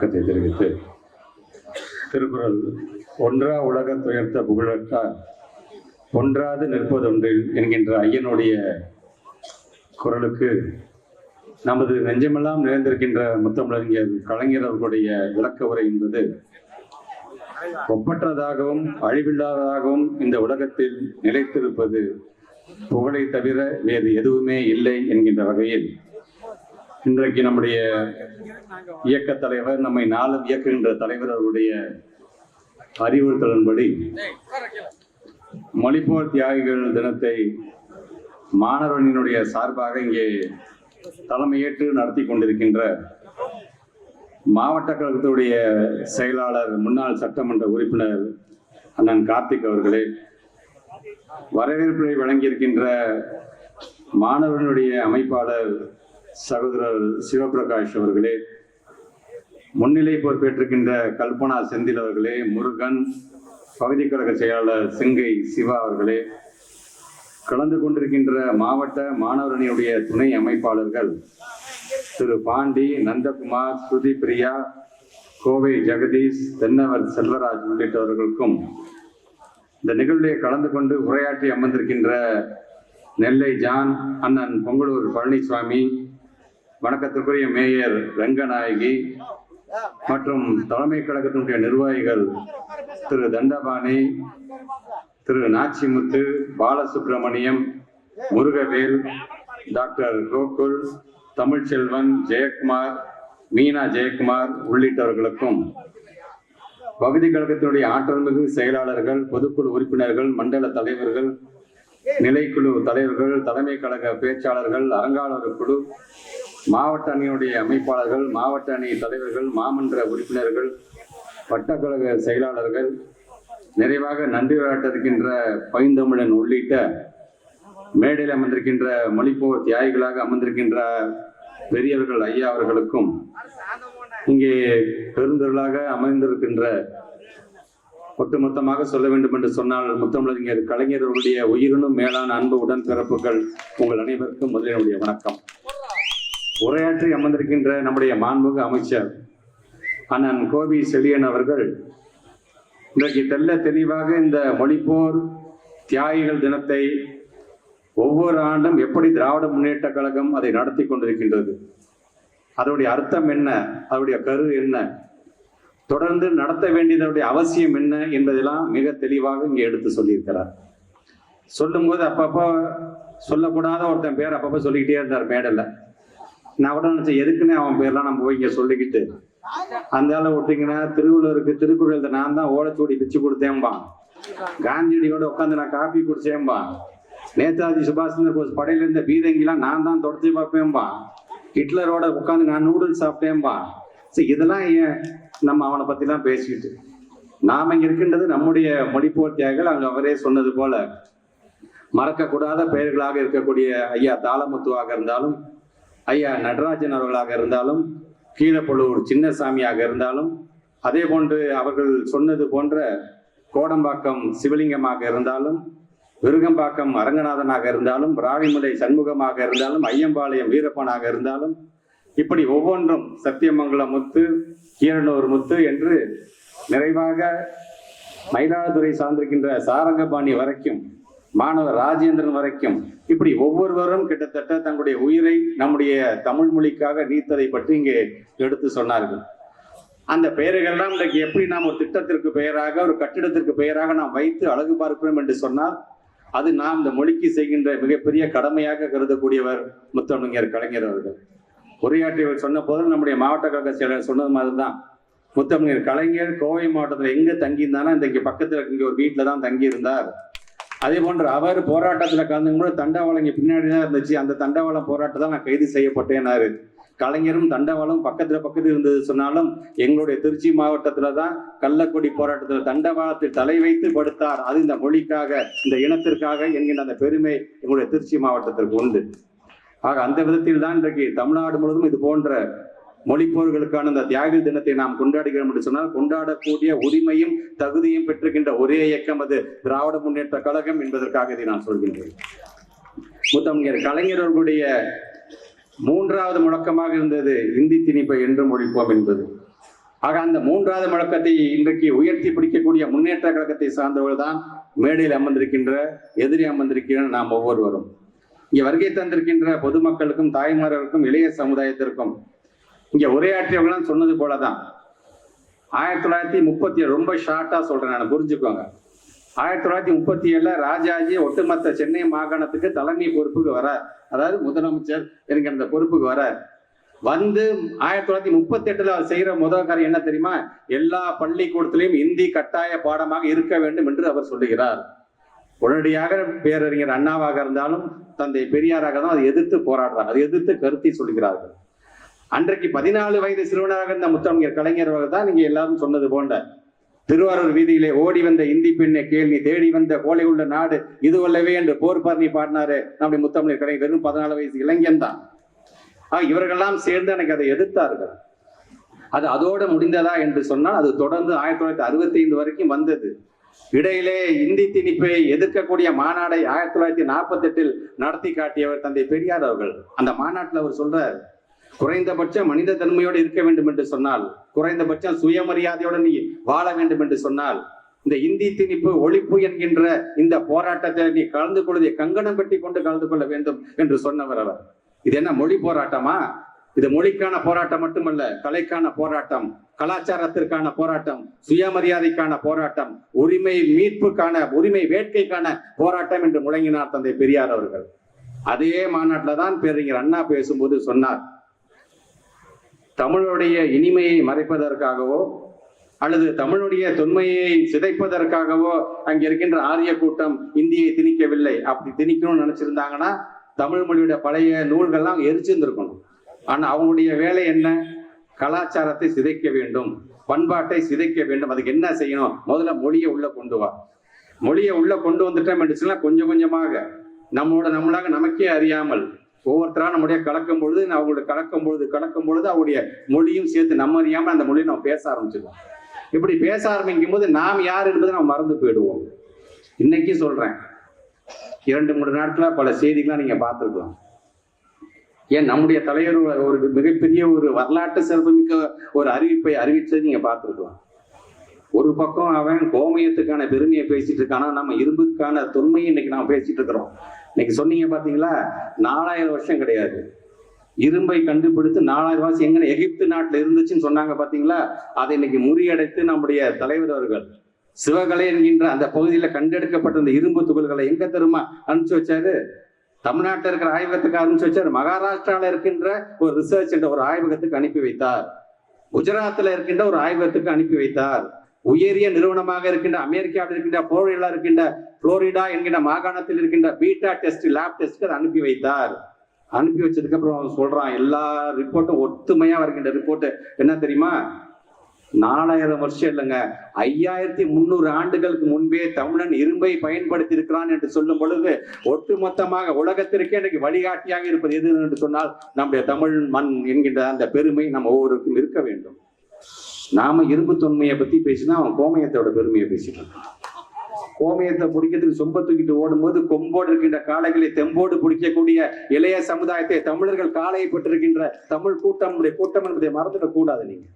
வணக்கத்தை தெரிவித்து, திருக்குறள் ஒன்றா உலக துயர்த்த புகழற்றார் ஒன்றாது நிற்பதொன்றில் என்கின்ற ஐயனுடைய குரலுக்கு நமது நெஞ்சமெல்லாம் நிறைந்திருக்கின்ற முத்தமிழறிஞர் கலைஞர் அவர்களுடைய விளக்க உரை என்பது ஒப்பற்றதாகவும் அழிவில்லாததாகவும் இந்த உலகத்தில் நிலைத்திருப்பது புகழை தவிர வேறு எதுவுமே இல்லை என்கின்ற வகையில் இன்றைக்கு நம்முடைய இயக்க தலைவர், நம்மை நாளும் இயக்குகின்ற தலைவர் அவருடைய அறிவுறுத்தலின்படி மொழிப்போர் தியாகிகள் தினத்தை மாணவர்களினுடைய சார்பாக இங்கே தலைமையேற்று நடத்தி கொண்டிருக்கின்ற மாவட்ட கழகத்துடைய செயலாளர், முன்னாள் சட்டமன்ற உறுப்பினர் அண்ணன் கார்த்திக் அவர்களே, வரவேற்பை வழங்கியிருக்கின்ற மாணவர்களுடைய அமைப்பாளர் சகோதரர் சிவபிரகாஷ் அவர்களே, முன்னிலை பொறுப்பேற்றிருக்கின்ற கல்பனா செந்தில் அவர்களே, முருகன், பகுதி கழக செயலாளர் சிங்கை சிவா அவர்களே, கலந்து கொண்டிருக்கின்ற மாவட்ட மாணவரணியுடைய துணை அமைப்பாளர்கள் திரு பாண்டி, நந்தகுமார், ஸ்ருதி பிரியா, கோவை ஜெகதீஷ், தென்னவர் செல்வராஜ் உள்ளிட்டவர்களுக்கும் இந்த நிகழ்விலே கலந்து கொண்டு உரையாற்றி அமர்ந்திருக்கின்ற நெல்லை ஜான், அண்ணன் பொங்கலூர் பழனிசாமி, வணக்கத்திற்குரிய மேயர் ரங்கநாயகி மற்றும் தலைமை கழகத்தினுடைய நிர்வாகிகள் திரு தண்டபாணி, திரு நாச்சிமுத்து, பாலசுப்ரமணியம், முருகவேல், டாக்டர் கோகுல், தமிழ்ச்செல்வன், ஜெயக்குமார், மீனா ஜெயக்குமார் உள்ளிட்டவர்களுக்கும் பகுதி கழகத்தினுடைய ஆற்றல்மிகு செயலாளர்கள், பொதுக்குழு உறுப்பினர்கள், மண்டல தலைவர்கள், நிலைக்குழு தலைவர்கள், தலைமை கழக பேச்சாளர்கள், அறங்காவலர் குழு, மாவட்ட அணியுடைய அமைப்பாளர்கள், மாவட்ட அணி தலைவர்கள், மாமன்ற உறுப்பினர்கள், வட்டக்கழக செயலாளர்கள், நிறைவாக நன்றி உரையாற்றிருக்கின்ற பைந்தமிழன் உள்ளிட்ட மேடையில் அமர்ந்திருக்கின்ற மொழிப்போர் தியாகிகளாக அமர்ந்திருக்கின்ற பெரியவர்கள் ஐயா அவர்களுக்கும், இங்கே பெருந்தொருளாக அமைந்திருக்கின்ற, ஒட்டுமொத்தமாக சொல்ல வேண்டும் என்று சொன்னால் முத்தமிழறிஞர் கலைஞர்களுடைய உயிரினும் மேலான அன்பு உடன்பிறப்புகள் உங்கள் அனைவருக்கும் முதலினுடைய வணக்கம். உரையாற்றி அமர்ந்திருக்கின்ற நம்முடைய மாண்புமிகு அமைச்சர் அண்ணன் கோபி செழியன் அவர்கள் இன்றைக்கு தெல்ல தெளிவாக இந்த மொழிப்போர் தியாகிகள் தினத்தை ஒவ்வொரு ஆண்டும் எப்படி திராவிட முன்னேற்ற கழகம் அதை நடத்தி கொண்டிருக்கின்றது, அதனுடைய அர்த்தம் என்ன, அதனுடைய கரு என்ன, தொடர்ந்து நடத்த வேண்டியதனுடைய அவசியம் என்ன என்பதெல்லாம் மிக தெளிவாக இங்கே எடுத்து சொல்லியிருக்கிறார். சொல்லும்போது அப்பப்போ சொல்லக்கூடாத ஒருத்தன் பேர் அப்பப்போ சொல்லிக்கிட்டே இருந்தார் மேடல்ல. நான் கூட நினைச்சேன், எதுக்குன்னு அவன் பேர்லாம் நம்ம போய் இங்கே சொல்லிக்கிட்டு அந்த ஆளை விட்டீங்கன்னா திருவள்ளுவருக்கு திருக்குறள் நான் தான் ஓலைச்சூடி பிச்சு கொடுத்தேன்பான், காந்தியடியோட உட்காந்து நான் காஃபி குடிச்சேன்பான், நேதாஜி சுபாஷ் சந்திர போஸ் படையில இருந்த பீரங்கிலாம் நான் தான் தொடர்ச்சி பார்ப்பேன்பான், ஹிட்லரோட உட்காந்து நான் நூடுல்ஸ் சாப்பிட்டேன்பான். சரி, இதெல்லாம் ஏன் நம்ம அவனை பத்திலாம் பேசிக்கிட்டு, நாம இங்க இருக்கின்றது நம்முடைய மொழிப்போர் தியாகிகள். அங்க அவரே சொன்னது போல மறக்கக்கூடாத பெயர்களாக இருக்கக்கூடிய ஐயா தாளமுத்துவாக இருந்தாலும், ஐயா நடராஜன் அவர்களாக இருந்தாலும், கீழப்பழுவூர் சின்னசாமியாக இருந்தாலும், அதே போன்று அவர்கள் சொன்னது போன்ற கோடம்பாக்கம் சிவலிங்கமாக இருந்தாலும், விருகம்பாக்கம் அரங்கநாதனாக இருந்தாலும், ராவிமலை சண்முகமாக இருந்தாலும், ஐயம்பாளையம் வீரப்பனாக இருந்தாலும், இப்படி ஒவ்வொன்றும் சத்தியமங்கலம் முத்து, கீரனூர் முத்து என்று நிறைவாக மயிலாடுதுறை சார்ந்திருக்கின்ற சாரங்கபாணி வரைக்கும், மாணவர் ராஜேந்திரன் வரைக்கும், இப்படி ஒவ்வொருவரும் கிட்டத்தட்ட தங்களுடைய உயிரை நம்முடைய தமிழ் மொழிக்காக நீத்ததை பற்றி இங்கே எடுத்து சொன்னார்கள். அந்த பெயர்கள்லாம் இன்றைக்கு எப்படி நாம் ஒரு திட்டத்திற்கு பெயராக, ஒரு கட்டிடத்திற்கு பெயராக நாம் வைத்து அழகு பார்க்கிறோம் என்று சொன்னால், அது நாம் இந்த மொழிக்கு செய்கின்ற மிகப்பெரிய கடமையாக கருதக்கூடியவர் முத்தமிழர் கலைஞர் அவர்கள். உரையாற்றியவர் சொன்ன போது நம்முடைய மாவட்ட கழக செயலர் சொன்னது மாதிரி தான், முத்தமிழர் கலைஞர் கோவை மாவட்டத்தில் எங்க தங்கியிருந்தாலும் இன்றைக்கு பக்கத்தில் இங்கே ஒரு வீட்டில் தான் தங்கி இருந்தார். அதே போன்று அவர் போராட்டத்தில் கலந்துக்கும்போது தண்டவாளம் இங்கே பின்னாடி தான் இருந்துச்சு, அந்த தண்டவாளம் போராட்டத்தில் நான் கைது செய்யப்பட்டேனாரு. கலைஞரும் தண்டவாளம் பக்கத்தில் இருந்தது சொன்னாலும் எங்களுடைய திருச்சி மாவட்டத்துல தான் கள்ளக்குடி போராட்டத்தில் தண்டவாளத்தில் தலை வைத்து படுத்தார், அது இந்த மொழிக்காக, இந்த இனத்திற்காக என்கின்ற அந்த பெருமை எங்களுடைய திருச்சி மாவட்டத்திற்கு உண்டு. ஆக அந்த விதத்தில் தான் இன்றைக்கு தமிழ்நாடு முழுவதும் இது போன்ற மொழிப்போர்களுக்கான இந்த தியாகிகள் தினத்தை நாம் கொண்டாடுகிறோம் என்று சொன்னால், கொண்டாடக்கூடிய உரிமையும் தகுதியும் பெற்றிருக்கின்ற ஒரே இயக்கம் அது திராவிட முன்னேற்ற கழகம் என்பதற்காக இதை நான் சொல்கின்றேன். முத்தமிழர் கலைஞர் அவர்களுடைய மூன்றாவது முழக்கமாக இருந்தது இந்தி திணிப்பை என்றும் ஒழிப்போம் என்பது. ஆக அந்த மூன்றாவது முழக்கத்தை இன்றைக்கு உயர்த்தி பிடிக்கக்கூடிய முன்னேற்ற கழகத்தை சார்ந்தவர்கள் தான் மேடையில் அமர்ந்திருக்கின்ற, எதிரி அமர்ந்திருக்கின்ற நாம் ஒவ்வொருவரும். இங்கே வருகை தந்திருக்கின்ற பொதுமக்களுக்கும், தாய்மார்களுக்கும், இளைய சமுதாயத்திற்கும் இங்க உரையாற்றியவர்கள் சொன்னது போலதான் 1937 ரொம்ப ஷார்ட்டா சொல்றேன், நான் புரிஞ்சுக்கோங்க. 1937 ராஜாஜி ஒட்டுமொத்த சென்னை மாகாணத்துக்கு தலைமை பொறுப்புக்கு வரார். அதாவது முதலமைச்சர் என்கிற அந்த பொறுப்புக்கு வரார். வந்து 1938 அவர் செய்யற முதல் காரியம் என்ன தெரியுமா? எல்லா பள்ளிக்கூடத்திலையும் இந்தி கட்டாய பாடமாக இருக்க வேண்டும் என்று அவர் சொல்லுகிறார். உடனடியாக பேரறிஞர் அண்ணாவாக இருந்தாலும் தந்தை பெரியாராக தான் அதை எதிர்த்து போராடுறாங்க, அதை எதிர்த்து கருத்தை சொல்கிறார்கள். அன்றைக்கு 14 வயது சிறுவனாக இருந்த முத்தமிழர் கலைஞர் தான் நீங்க எல்லாரும் சொன்னது போன்ற திருவாரூர் வீதியிலே ஓடி வந்த இந்தி பெண்ணை கேள்வி தேடி வந்த கோலை உள்ள நாடு இது வல்லவே என்று போர் பரணி பாடினாரு நம்முடைய முத்தமிழர் கலைஞர். வெறும் 14 வயசு இளைஞன் தான். இவர்களெல்லாம் சேர்ந்து எனக்கு அதை எதிர்த்தார்கள். அது அதோடு முடிந்ததா என்று சொன்னால் அது தொடர்ந்து 1965 வரைக்கும் வந்தது. இடையிலே இந்தி திணிப்பை எதிர்க்கக்கூடிய மாநாடை 1948 நடத்தி காட்டியவர் தந்தை பெரியார் அவர்கள். அந்த மாநாட்டில் அவர் சொல்றார், குறைந்தபட்சம் மனித தன்மையோடு இருக்க வேண்டும் என்று சொன்னால், குறைந்தபட்சம் சுயமரியாதையோடு நீ வாழ வேண்டும் என்று சொன்னால், இந்த இந்தி திணிப்பு ஒழிப்பு என்கின்ற இந்த போராட்டத்தை நீ கலந்து கொள்வதை கங்கணம் கட்டி கொண்டு கலந்து கொள்ள வேண்டும் என்று சொன்னவர் அவர். இது என்ன மொழி போராட்டமா? இது மொழிக்கான போராட்டம் மட்டுமல்ல, கலைக்கான போராட்டம், கலாச்சாரத்திற்கான போராட்டம், சுயமரியாதைக்கான போராட்டம், உரிமை மீட்புக்கான, உரிமை வேட்கைக்கான போராட்டம் என்று முழங்கினார் தந்தை பெரியார் அவர்கள். அதே மாநாட்டில் தான் பேரறிஞர் அண்ணா பேசும்போது சொன்னார், தமிழுடைய இனிமையை மறைப்பதற்காகவோ அல்லது தமிழுடைய தொன்மையை சிதைப்பதற்காகவோ அங்க இருக்கின்ற ஆரிய கூட்டம் இந்தியை திணிக்கவில்லை. அப்படி திணிக்கணும்னு நினைச்சிருந்தாங்கன்னா தமிழ் மொழியோட பழைய நூல்கள்லாம் எரிச்சிருந்திருக்கணும். ஆனா அவங்களுடைய வேலை என்ன? கலாச்சாரத்தை சிதைக்க வேண்டும், பண்பாட்டை சிதைக்க வேண்டும். அதுக்கு என்ன செய்யணும்? முதல்ல மொழியை உள்ள கொண்டு வா. மொழியை உள்ள கொண்டு வந்துட்டோம் என்று சொன்னா கொஞ்சம் கொஞ்சமாக நம்மளாக நமக்கே அறியாமல் ஒவ்வொருத்தரா நம்முடைய கலக்கும் பொழுது கலக்கும் பொழுது அவருடைய மொழியும் சேர்த்து நம்ம அறியாமல் அந்த மொழியை நம்ம பேச ஆரம்பிச்சிருவோம். இப்படி பேச ஆரம்பிக்கும் போது நாம் யார் என்பதை நம்ம மறந்து போயிடுவோம். இன்னைக்கு சொல்றேன், 2-3 நாட்களா பல செய்திகள்லாம் நீங்க பார்த்துருக்கலாம். ஏன் நம்முடைய தலைவர் ஒரு மிகப்பெரிய ஒரு வரலாற்று சிறப்புமிக்க ஒரு அறிவிப்பை அறிவிச்சதை நீங்க பார்த்துருக்கலாம். ஒரு பக்கம் அவன் கோமயத்துக்கான பெருமையை பேசிட்டு இருக்கானா, நம்ம இரும்புக்கான தொன்மையை இன்னைக்கு நாம பேசிட்டு இருக்கிறோம். இன்னைக்கு சொன்னீங்க பாத்தீங்களா, 4000 வருஷம் கிடையாது, இரும்பை கண்டுபிடித்து 4000 வருஷம் எங்க எகிப்து நாட்டுல இருந்துச்சுன்னு சொன்னாங்க பாத்தீங்களா. அதை இன்னைக்கு முறியடைத்து நம்முடைய தலைவர் அவர்கள் சிவகலை என்கின்ற அந்த பகுதியில கண்டெடுக்கப்பட்ட அந்த இரும்பு துகள்களை எங்க தெரியுமா அனுப்பிச்சு வச்சாரு? தமிழ்நாட்டில் இருக்கிற ஆய்வகத்துக்கு அனுப்பிச்சு வச்சாரு. மகாராஷ்டிரால இருக்கின்ற ஒரு ரிசர்ச் என்ற ஒரு ஆய்வகத்துக்கு அனுப்பி வைத்தார். குஜராத்தில் இருக்கின்ற ஒரு ஆய்வகத்துக்கு அனுப்பி வைத்தார். உயரிய நிறுவனமாக இருக்கின்ற அமெரிக்காவில் இருக்கின்ற புளோரிடா என்கின்ற மாகாணத்தில் இருக்கின்ற பீட்டா டெஸ்ட் லேப் டெஸ்ட் அனுப்பி வைத்தார். அனுப்பி வச்சதுக்கு அப்புறம் அவன் சொல்றான், எல்லா ரிப்போர்ட்டும் ஒத்துமையா வருகின்ற ரிப்போர்ட் என்ன தெரியுமா? 4000 வருஷம் இல்லைங்க, 5300 ஆண்டுகளுக்கு முன்பே தமிழன் இரும்பை பயன்படுத்தி இருக்கிறான் என்று சொல்லும் பொழுது ஒட்டுமொத்தமாக உலகத்திற்கே எனக்கு வழிகாட்டியாக இருப்பது எது என்று சொன்னால் நம்முடைய தமிழ் மண் என்கின்ற அந்த பெருமை நம்ம ஒவ்வொருக்கும் இருக்க வேண்டும். நாம இரும்பு தொன்மையை பத்தி பேசினா அவன் கோமயத்தோட பெருமையை பேசிட்டு இருக்கான். கோமயத்தை பிடிக்கிறதுக்கு சொம்ப தூக்கிட்டு ஓடும்போது கொம்போடு இருக்கின்ற காளைகளை தெம்போடு பிடிக்கக்கூடிய இளைய சமுதாயத்தை தமிழர்கள் காளையை பெற்றிருக்கின்ற தமிழ் கூட்டம் என்பதை மறந்துட கூடாது. நீங்க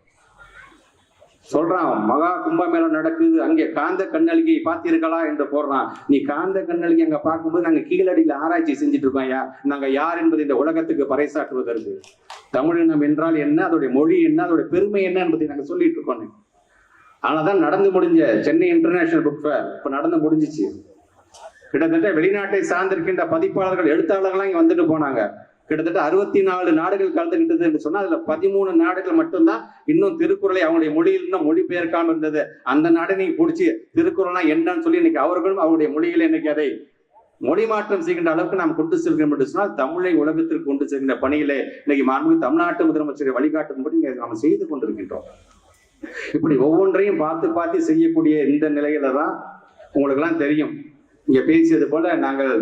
சொல்றான், மகா கும்பமேளம் நடக்குது, அங்கே காந்த கண்ணழுகை பார்த்தீர்களா என்று போடுறான். நீ காந்த கண்ணழுகை அங்க பார்க்கும்போது நாங்க கீழடியில ஆராய்ச்சி செஞ்சுட்டு இருக்கோம். நாங்க யார் என்பதை இந்த உலகத்துக்கு பறைசாற்றுவதற்கு தமிழினம் என்றால் என்ன, அதோடைய மொழி என்ன, அதோடைய பெருமை என்ன என்பதை நாங்க சொல்லிட்டு இருக்கோம். ஆனாதான் நடந்து முடிஞ்ச சென்னை இன்டர்நேஷனல் புக் ஃபேர் இப்ப நடந்து முடிஞ்சிச்சு. கிட்டத்தட்ட வெளிநாட்டை சார்ந்திருக்கின்ற பதிப்பாளர்கள், எழுத்தாளர்கள்லாம் இங்க வந்துட்டு போனாங்க. கிட்டத்தட்ட 64 நாடுகள் கலந்துகிட்டது என்று சொன்னா அதுல 13 நாடுகள் மட்டும்தான் இன்னும் திருக்குறளை அவங்களுடைய மொழியில் இன்னும் மொழிபெயர்க்காம இருந்தது. அந்த நாடை நீங்க பிடிச்சி திருக்குறள்னா என்னன்னு சொல்லி இன்னைக்கு அவர்களும் அவருடைய மொழியில இன்னைக்கு அதை மொழி மாற்றம் செய்கின்ற அளவுக்கு நாம் கொண்டு செல்கிறோம் என்று சொன்னால் தமிழை உலகத்திற்கு கொண்டு செல்கின்ற பணியிலே இன்னைக்கு மாண்புமிகு தமிழ்நாட்டு முதலமைச்சரை வழிகாட்டும்படி நாம் செய்து கொண்டிருக்கின்றோம். இப்படி ஒவ்வொன்றையும் பார்த்து செய்யக்கூடிய இந்த நிலையில தான் உங்களுக்கு எல்லாம் தெரியும். இங்க பேசியது போல நாங்கள்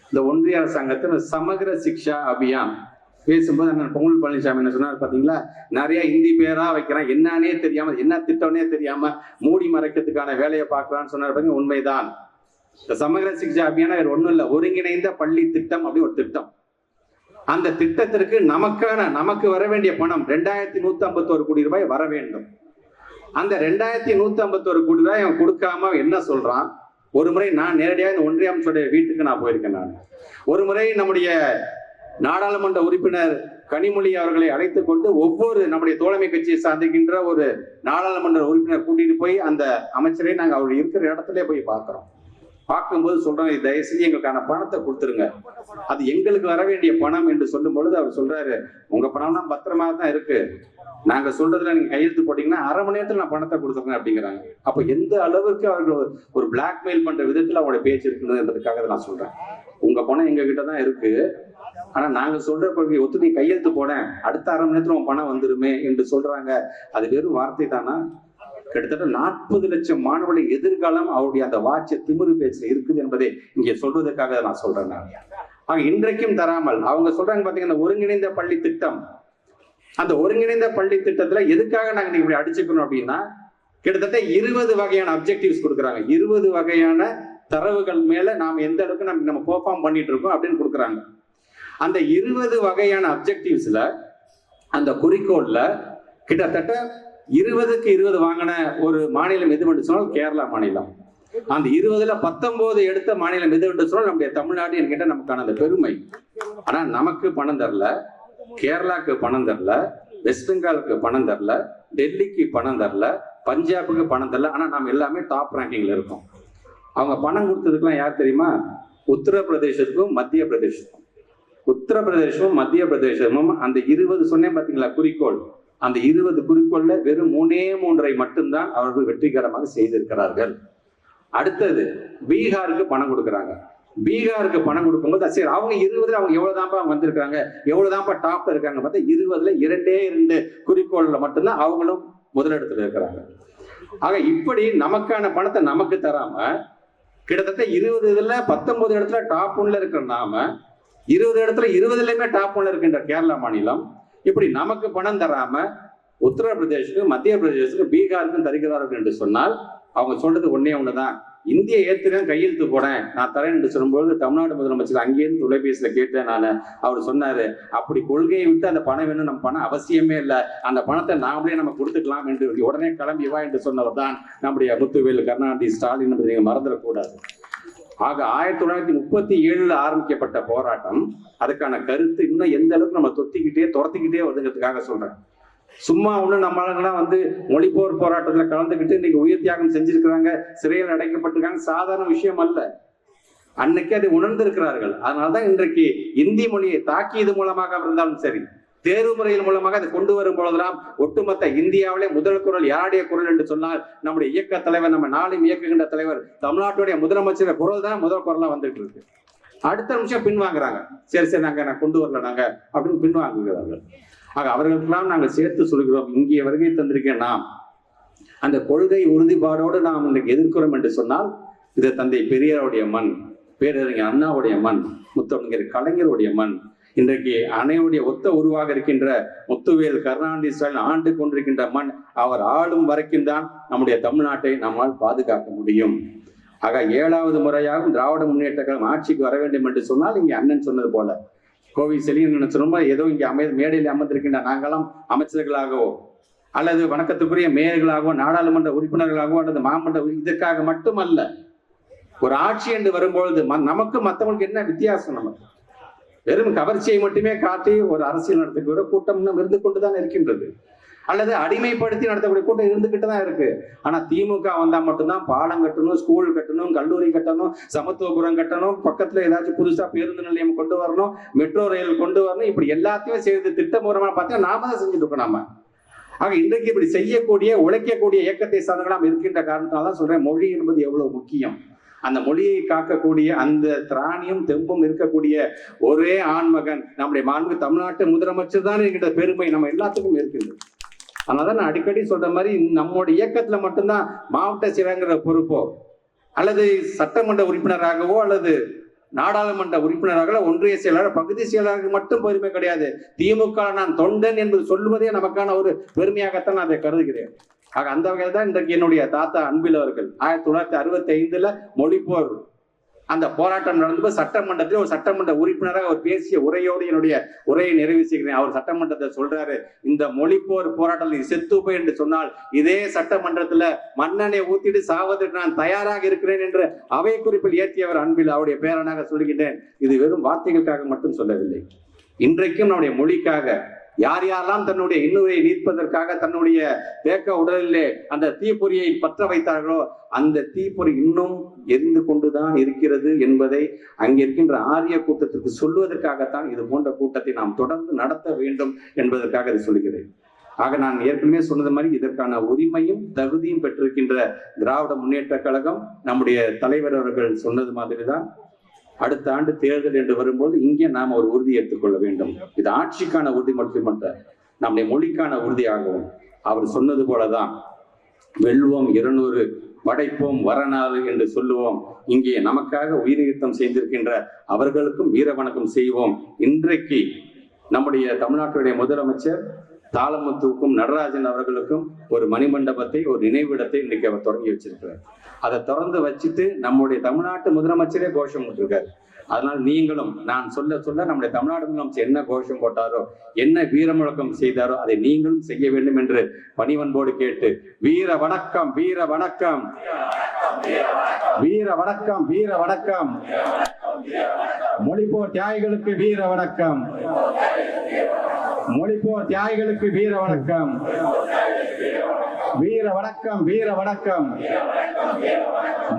இந்த ஒன்றிய அரசாங்கத்தில் சமகிர சிக்ஷா அபியான் பேசும்போது அண்ணன் பொங்கல் பழனிசாமி என்ன சொன்னார் பாத்தீங்களா, நிறைய இந்தி பேரா வைக்கிறான், என்னன்னே தெரியாம, என்ன திட்டம்னே தெரியாம மூடி மறைக்கிறதுக்கான வேலையை பார்க்கலான்னு சொன்னார். உண்மைதான். இந்த சமகிர சிக்ஷா அபியான் வேற ஒண்ணும் இல்லை, ஒருங்கிணைந்த பள்ளி திட்டம் அப்படி ஒரு திட்டம். அந்த திட்டத்திற்கு நமக்கு வர வேண்டிய பணம் 2151 கோடி ரூபாய் வர வேண்டும். அந்த 2151 கோடி ரூபாய் அவன் கொடுக்காம என்ன சொல்றான்? ஒரு முறை நான் நேரடியாக இந்த ஒன்றிய அமைச்சருடைய வீட்டுக்கு நான் போயிருக்கேன். நான் ஒரு முறை நம்முடைய நாடாளுமன்ற உறுப்பினர் கனிமொழி அவர்களை அழைத்துக் கொண்டு ஒவ்வொரு நம்முடைய தோழமை கட்சியை சார்ந்திருக்கின்ற ஒரு நாடாளுமன்ற உறுப்பினர் கூட்டிட்டு போய் அந்த அமைச்சரை நாங்கள் அவர் இருக்கிற இடத்துல போய் பார்க்கிறோம். பார்க்கும்போது சொல்றோம், தயவு செஞ்சு எங்களுக்கான பணத்தை கொடுத்துருங்க, அது எங்களுக்கு வர வேண்டிய பணம் என்று சொல்லும் பொழுது அவர் சொல்றாரு, உங்க பணம்லாம் பத்திரமா தான் இருக்கு, நாங்க சொல்றதுல நீங்க கையெழுத்து போட்டீங்கன்னா அரை மணி நேரத்துல நான் பணத்தை கொடுத்துருங்க அப்படிங்கிறாங்க. அப்ப எந்த அளவுக்கு அவர்கள் ஒரு பிளாக்மெயில் பண்ற விதத்துல அவங்களோட பேச்சு இருக்குன்றதுக்காக நான் சொல்றேன். உங்க பணம் எங்க கிட்ட தான் இருக்கு, ஆனா நாங்க சொல்ற கொள்கை ஒத்து நீ கையெழுத்து போனேன், அடுத்த அரை மணி நேரத்துல உன் பணம் வந்துருமே என்று சொல்றாங்க. அது வெறும் வார்த்தை தானா? கிட்டத்தட்ட 40 லட்சம் மாணவர்களுடைய எதிர்காலம் அவருடைய அந்த வாட்ச திமிரு பேச்சுல இருக்குது என்பதை இங்கே சொல்வதற்காக நான் சொல்றேன். ஆக இன்றைக்கும் தராமல் அவங்க சொல்றாங்க பாத்தீங்கன்னா ஒருங்கிணைந்த பள்ளி திட்டம். அந்த ஒருங்கிணைந்த பள்ளி திட்டத்துல எதுக்காக நாங்க இப்படி அடிச்சுக்கணும் அப்படின்னா, கிட்டத்தட்ட 20 வகையான அப்ஜெக்டிவ்ஸ் கொடுக்குறாங்க. 20 வகையான தரவுகள் மேல நாம எந்த அளவுக்கு நம்ம பெர்ஃபார்ம் பண்ணிட்டு இருக்கோம் அப்படின்னு கொடுக்குறாங்க. அந்த 20 வகையான அப்ஜெக்டிவ்ஸ்ல அந்த குறிக்கோள்ல கிட்டத்தட்ட 20க்கு 20 வாங்கின ஒரு மாநிலம் எது என்று சொன்னால் கேரளா மாநிலம். அந்த 20ல 19 எடுத்த மாநிலம் எது என்று சொன்னால் நம்முடைய தமிழ்நாடு என்கிட்ட நமக்கான அந்த பெருமை. ஆனா நமக்கு பணம் தரல, கேரளாக்கு பணம் தரல, வெஸ்ட் பெங்காலுக்கு பணம் தரல, டெல்லிக்கு பணம் தரல, பஞ்சாபுக்கு பணம் தரல. ஆனா நாம் எல்லாமே டாப் ரேங்கிங்ல இருக்கோம். அவங்க பணம் கொடுத்ததுக்கெல்லாம் யார் தெரியுமா? உத்தரப்பிரதேசத்துக்கும் மத்திய பிரதேசத்துக்கும். உத்தரப்பிரதேசமும் மத்திய பிரதேசமும் அந்த 20 சொன்னேன் பாத்தீங்களா குறிக்கோள், அந்த 20 குறிக்கோள்ல வெறும் 3 மட்டும்தான் அவர்கள் வெற்றிகரமாக செய்திருக்கிறார்கள். அடுத்தது பீகாருக்கு பணம் கொடுக்குறாங்க. பீகாருக்கு பணம் கொடுக்கும்போது சரி அவங்க 20ல அவங்க எவ்வளவுதான்ப்பா வந்திருக்காங்க, எவ்வளவுதான்ப்பா டாப்ல இருக்காங்க பார்த்தா 20ல 2 குறிக்கோள்ல மட்டும்தான் அவங்களும் முதலிடத்துல இருக்கிறாங்க. ஆக இப்படி நமக்கான பணத்தை நமக்கு தராம கிட்டத்தட்ட 20 இதுல 19 இடத்துல டாப் 1ல இருக்கிற நாம 20 இடத்துல 20லயுமே டாப் 1ல இருக்கின்ற கேரளா மாநிலம் இப்படி நமக்கு பணம் தராம உத்தரப்பிரதேசுக்கு, மத்திய பிரதேசத்துக்கு, பீகாருக்கும் தருகிறார்கள் என்று சொன்னால் அவங்க சொல்றது ஒண்ணுதான், இந்திய ஏத்துக்க கையெழுத்து போனேன் நான் தரேன் என்று சொல்லும்போது தமிழ்நாடு முதலமைச்சர் அங்கேயிருந்து தொலைபேசியில கேட்டேன் நான். அவர் சொன்னாரு, அப்படி கொள்கையை விட்டு அந்த பணம் வேணும், நம்ம பணம் அவசியமே இல்லை, அந்த பணத்தை நாமளே நம்ம கொடுத்துக்கலாம் என்று உடனே கிளம்பி வா என்று சொன்னவர் தான் நம்முடைய முத்துவேல் கருணாநிதி ஸ்டாலின் என்பதை நீங்க மறந்துடக்கூடாது. ஆக 1937 ஆரம்பிக்கப்பட்ட போராட்டம், அதுக்கான கருத்து இன்னும் எந்த அளவுக்கு நம்ம துரத்திக்கிட்டே வருதுங்கிறதுக்காக சொல்றேன். சும்மா ஒண்ணு நம்மளாம் மொழிப்போர் போராட்டத்துல கலந்துக்கிட்டு இன்னைக்கு உயிர் தியாகம் செஞ்சிருக்கிறாங்க, சிறையில் அடைக்கப்பட்டிருக்காங்க, சாதாரண விஷயம் அல்ல. அன்னைக்கு அதை உணர்ந்திருக்கிறார்கள். அதனாலதான் இன்றைக்கு இந்தி மொழியை தாக்கியது மூலமாக இருந்தாலும் சரி, தேர்வு முறையின் மூலமாக அதை கொண்டு வரும் பொழுதெல்லாம் ஒட்டுமொத்த இந்தியாவிலே முதல் குரல் யாருடைய குரல் என்று சொன்னால் நம்முடைய இயக்க தலைவர், நம்ம நாளும் இயக்குகின்ற தலைவர் தமிழ்நாட்டுடைய முதலமைச்சர் குரல் தான் முதல் குரலா வந்துட்டு இருக்கு. அடுத்த நிமிஷம் பின்வாங்குறாங்க, சரி நான் கொண்டு வரல நாங்க அப்படின்னு பின்வாங்குகிறார்கள். ஆக அவர்களுக்கெல்லாம் நாங்கள் சேர்த்து சொல்கிறோம், இங்கே வருகை தந்திருக்கேன் நாம் அந்த கொள்கை உறுதிப்பாடோடு நாம் இன்றைக்கு எதிர்க்கிறோம் என்று சொன்னால் இது தந்தை பெரியாருடைய மண், பேரறிஞர் அண்ணாவுடைய மண், முத்தமிழர் கலைஞருடைய மண். இன்றைக்கு அணையுடைய ஒத்த உருவாக இருக்கின்ற முத்துவேல் கருணாநிதி ஸ்டாலின் ஆண்டு கொண்டிருக்கின்ற மண். அவர் ஆளும் வரைக்கும் தான் நம்முடைய தமிழ்நாட்டை நம்மால் பாதுகாக்க முடியும். ஆக 7வது முறையாகவும் திராவிட முன்னேற்ற கழகம் ஆட்சிக்கு வர வேண்டும் என்று சொன்னால் இங்கே அண்ணன் சொன்னது போல கோவை செலியன் சொன்ன ஏதோ இங்கே மேடையில் அமர்ந்திருக்கின்ற நாங்களும் அமைச்சர்களாகவோ அல்லது வணக்கத்துக்குரிய மேயர்களாகவோ நாடாளுமன்ற உறுப்பினர்களாகவோ அல்லது மாமன்ற இதற்காக மட்டுமல்ல, ஒரு ஆட்சி என்று வரும்பொழுது நமக்கு மற்றவங்களுக்கு என்ன வித்தியாசம்? நமக்கு வெறும் கவர்ச்சியை மட்டுமே காட்டி ஒரு அரசியல் நடத்தக்கூடிய கூட்டம் இருந்து கொண்டுதான் இருக்கின்றது, அல்லது அடிமைப்படுத்தி நடத்தக்கூடிய கூட்டம் இருந்துகிட்டு தான் இருக்கு. ஆனா திமுக வந்தா மட்டும்தான் பாலம் கட்டணும், ஸ்கூல் கட்டணும், கல்லூரி கட்டணும், சமத்துவபுரம் கட்டணும், பக்கத்துல ஏதாச்சும் புதுசா பேருந்து நிலையம் கொண்டு வரணும், மெட்ரோ ரயில் கொண்டு வரணும், இப்படி எல்லாத்தையும் செய்து திட்டமூலமா பார்த்தீங்கன்னா நாம தான் செஞ்சுட்டு இருக்கோம் நாம. ஆக இன்றைக்கு இப்படி செய்யக்கூடிய உழைக்கக்கூடிய இயக்கத்தை சார்ந்தவர்களாம் இருக்கின்ற காரணத்தால்தான் சொல்றேன், மொழி என்பது எவ்வளவு முக்கியம். அந்த மொழியை காக்கக்கூடிய அந்த திராணியும் தெம்பும் இருக்கக்கூடிய ஒரே ஆண்மகன் நம்முடைய மாண்பு தமிழ்நாட்டு முதலமைச்சர் தான் என்கிற பெருமை நம்ம எல்லாத்துக்கும் இருக்கின்றது. அதனாலதான் நான் அடிக்கடி சொல்ற மாதிரி நம்முடைய இயக்கத்துல மட்டும்தான் மாவட்ட செயலாளர் பொறுப்போ அல்லது சட்டமன்ற உறுப்பினராகவோ அல்லது நாடாளுமன்ற உறுப்பினராக ஒன்றிய செயலாளர் பகுதி செயலாளருக்கு மட்டும் பெருமை கிடையாது. திமுக நான் தொண்டன் என்பது சொல்வதே நமக்கான ஒரு பெருமையாகத்தான் நான் அதை கருதுகிறேன். ஆக அந்த வகையில் தான் இன்றைக்கு என்னுடைய தாத்தா அன்பில் அவர்கள் 1965 மொழிப்போர் அந்த போராட்டம் நடந்து சட்டமன்றத்தில் ஒரு சட்டமன்ற உறுப்பினராக அவர் பேசிய உரையோடு என்னுடைய உரையை நிறைவு செய்கிறேன். அவர் சட்டமன்றத்தை சொல்றாரு, இந்த மொழிப்போர் போராட்டத்தில் செத்துப்போய் என்று சொன்னால் இதே சட்டமன்றத்துல மண்ணெண்ணை ஊத்திட்டு சாவதற்கு நான் தயாராக இருக்கிறேன் என்று அவை குறிப்பில் ஏற்றியவர் அன்பில் அவருடைய பேரனாக சொல்கின்றேன். இது வெறும் வார்த்தைகளுக்காக மட்டும் சொல்லவில்லை. இன்றைக்கும் நம்முடைய மொழிக்காக யார் யாரெல்லாம் தன்னுடைய இன்னுரையை நீட்பதற்காக தன்னுடைய தேக்க உடலிலே அந்த தீப்பொறியை பற்ற வைத்தார்களோ அந்த தீப்பொறி இன்னும் எரிந்து கொண்டுதான் இருக்கிறது என்பதை அங்கே இருக்கின்ற ஆரிய கூட்டத்திற்கு சொல்வதற்காகத்தான் இது போன்ற கூட்டத்தை நாம் தொடர்ந்து நடத்த வேண்டும் என்பதற்காக இதை சொல்கிறேன். ஆக நான் ஏற்கனவே சொன்னது மாதிரி இதற்கான உரிமையும் தகுதியும் பெற்றிருக்கின்ற திராவிட முன்னேற்ற கழகம் நம்முடைய தலைவர் அவர்கள் சொன்னது மாதிரிதான் அடுத்த ஆண்டு தேர்தல் என்று வரும்போது இங்கே நாம் ஒரு உறுதி ஏற்றுக்கொள்ள வேண்டும். இது ஆட்சிக்கான உறுதி மட்டுமல்ல, நம்முடைய மொழிக்கான உறுதியாகவும் அவர் சொன்னது போலதான் வெல்வோம் 200 படைப்போம் வரநாள் என்று சொல்லுவோம். இங்கே நமக்காக உயிர்நீத்தம் செய்திருக்கின்ற அவர்களுக்கும் வீர வணக்கம் செய்வோம். இன்றைக்கு நம்முடைய தமிழ்நாட்டுடைய முதலமைச்சர் தாளமுத்துவுக்கும் நடராஜன் அவர்களுக்கும் ஒரு மணிமண்டபத்தை ஒரு நினைவிடத்தை இன்னைக்கு அவர் தொடங்கி வச்சிருக்கிறார். அதை தொடர்ந்து வச்சுட்டு நம்முடைய தமிழ்நாட்டு முதலமைச்சரே கோஷம் போட்டிருக்காரு. அதனால் நீங்களும் நான் சொல்ல சொல்ல நம்முடைய தமிழ்நாடு முதலமைச்சர் என்ன கோஷம் போட்டாரோ என்ன வீர முழக்கம் செய்தாரோ அதை நீங்களும் செய்ய வேண்டும் என்று பணிவன்போடு கேட்டு வீர வணக்கம் வீர வணக்கம் வீர வணக்கம் வீர வணக்கம் மொழிப்போர் தியாகிகளுக்கு வீர வணக்கம் மொழிப்போர் தியாகிகளுக்கு வீர வணக்கம் வீர வணக்கம் வீர வணக்கம்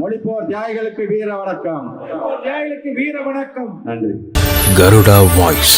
மொழிப்போர் தியாகிகளுக்கு வீர வணக்கம் தியாகிகளுக்கு வீர வணக்கம். நன்றி. Garuda Voice.